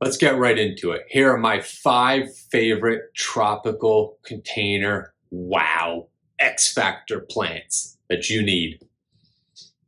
Let's get right into it. Here are my 5 favorite tropical container wow X Factor plants that you need.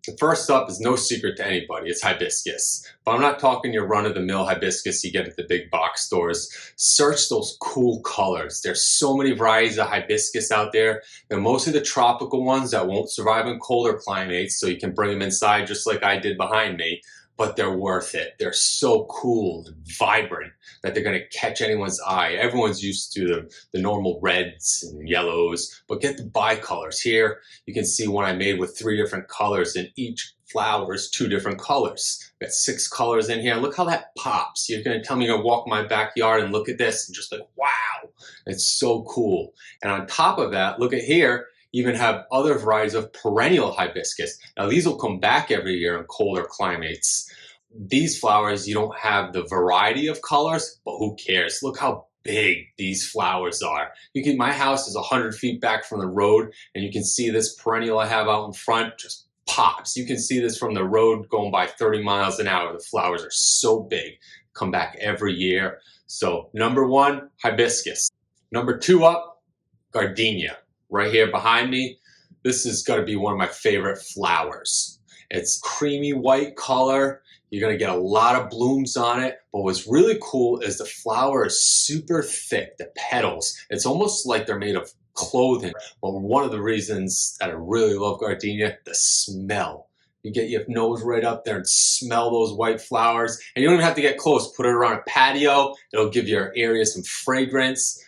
The first up is no secret to anybody, it's hibiscus. But I'm not talking your run-of-the-mill hibiscus you get at the big box stores. Search those cool colors. There's so many varieties of hibiscus out there. They're mostly the tropical ones that won't survive in colder climates, so you can bring them inside just like I did behind me. But they're worth it. They're so cool and vibrant that they're gonna catch anyone's eye. Everyone's used to the normal reds and yellows, but get the bicolors. Here, you can see one I made with 3 different colors, and each flower is 2 different colors. Got 6 colors in here. Look how that pops. You're gonna tell me you're gonna walk in my backyard and look at this and just like, wow, it's so cool. And on top of that, look at here, even have other varieties of perennial hibiscus. Now these will come back every year in colder climates. These flowers, you don't have the variety of colors, but who cares? Look how big these flowers are. My house is 100 feet back from the road, and you can see this perennial I have out in front just pops. You can see this from the road going by 30 miles an hour. The flowers are so big, come back every year. So number 1, hibiscus. Number 2 up, gardenia. Right here behind me, this is going to be one of my favorite flowers. It's creamy white color. You're going to get a lot of blooms on it. But what's really cool is the flower is super thick, the petals. It's almost like they're made of clothing. But one of the reasons that I really love gardenia, the smell. You get your nose right up there and smell those white flowers. And you don't even have to get close. Put it around a patio. It'll give your area some fragrance.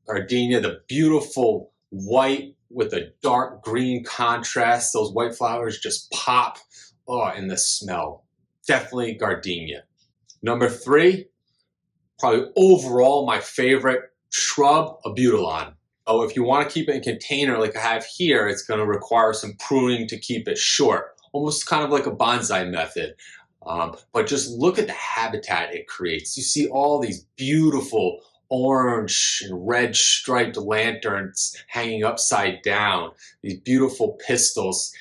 Gardenia, the beautiful white with a dark green contrast. Those white flowers just pop. Oh, and the smell. Definitely gardenia. Number 3, probably overall my favorite shrub, abutilon. Oh, if you want to keep it in a container like I have here, it's going to require some pruning to keep it short. Almost kind of like a bonsai method. But just look at the habitat it creates. You see all these beautiful orange and red striped lanterns hanging upside down, these beautiful pistils.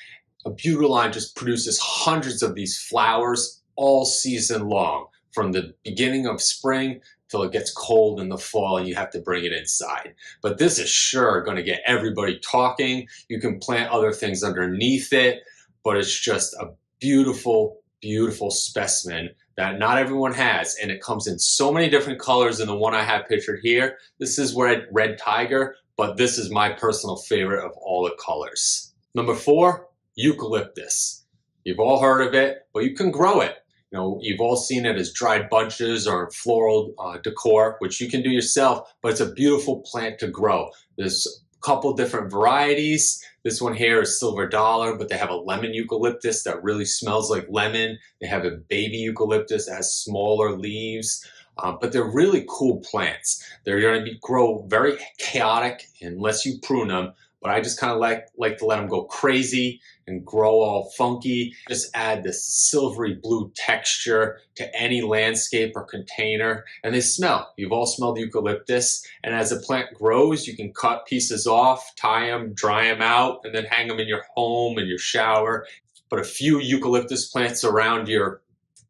Abutilon just produces hundreds of these flowers all season long, from the beginning of spring till it gets cold in the fall and you have to bring it inside. But this is sure going to get everybody talking. You can plant other things underneath it, but it's just a beautiful, beautiful specimen that not everyone has, and it comes in so many different colors than the one I have pictured here. This is red tiger, but this is my personal favorite of all the colors. Number 4, eucalyptus. You've all heard of it, but you can grow it. You know, you've all seen it as dried bunches or floral decor, which you can do yourself, but it's a beautiful plant to grow. There's a couple different varieties. This one here is silver dollar, but they have a lemon eucalyptus that really smells like lemon. They have a baby eucalyptus that has smaller leaves, but they're really cool plants. They're going to grow very chaotic unless you prune them, but I just kind of like to let them go crazy and grow all funky. Just add this silvery blue texture to any landscape or container, and they smell. You've all smelled eucalyptus, and as the plant grows, you can cut pieces off, tie them, dry them out, and then hang them in your home, in your shower. But a few eucalyptus plants around your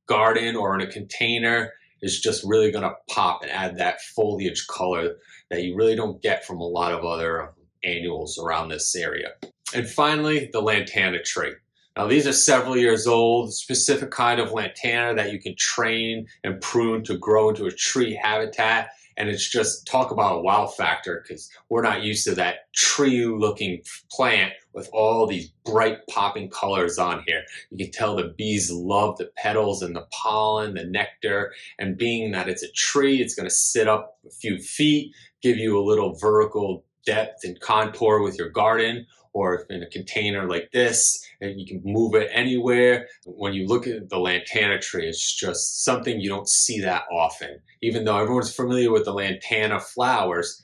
garden or in a container is just really gonna pop and add that foliage color that you really don't get from a lot of other annuals around this area. And finally, the lantana tree. Now these are several years old, specific kind of lantana that you can train and prune to grow into a tree habitat. And it's just, talk about a wow factor, because we're not used to that tree looking plant with all these bright popping colors on here. You can tell the bees love the petals and the pollen, the nectar, and being that it's a tree, it's going to sit up a few feet, give you a little vertical depth and contour with your garden, or if in a container like this, and you can move it anywhere. When you look at the lantana tree, it's just something you don't see that often. Even though everyone's familiar with the lantana flowers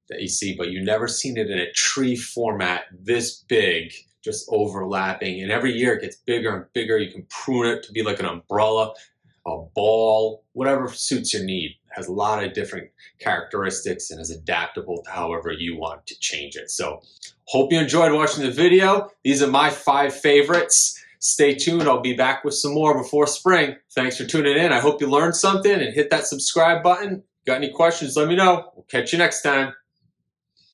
that you see, but you've never seen it in a tree format this big, just overlapping. And every year it gets bigger and bigger. You can prune it to be like an umbrella, a ball, whatever suits your need. It has a lot of different characteristics and is adaptable to however you want to change it. So hope you enjoyed watching the video. These are my 5 favorites. Stay tuned. I'll be back with some more before spring. Thanks for tuning in. I hope you learned something and hit that subscribe button. Got any questions, let me know. We'll catch you next time.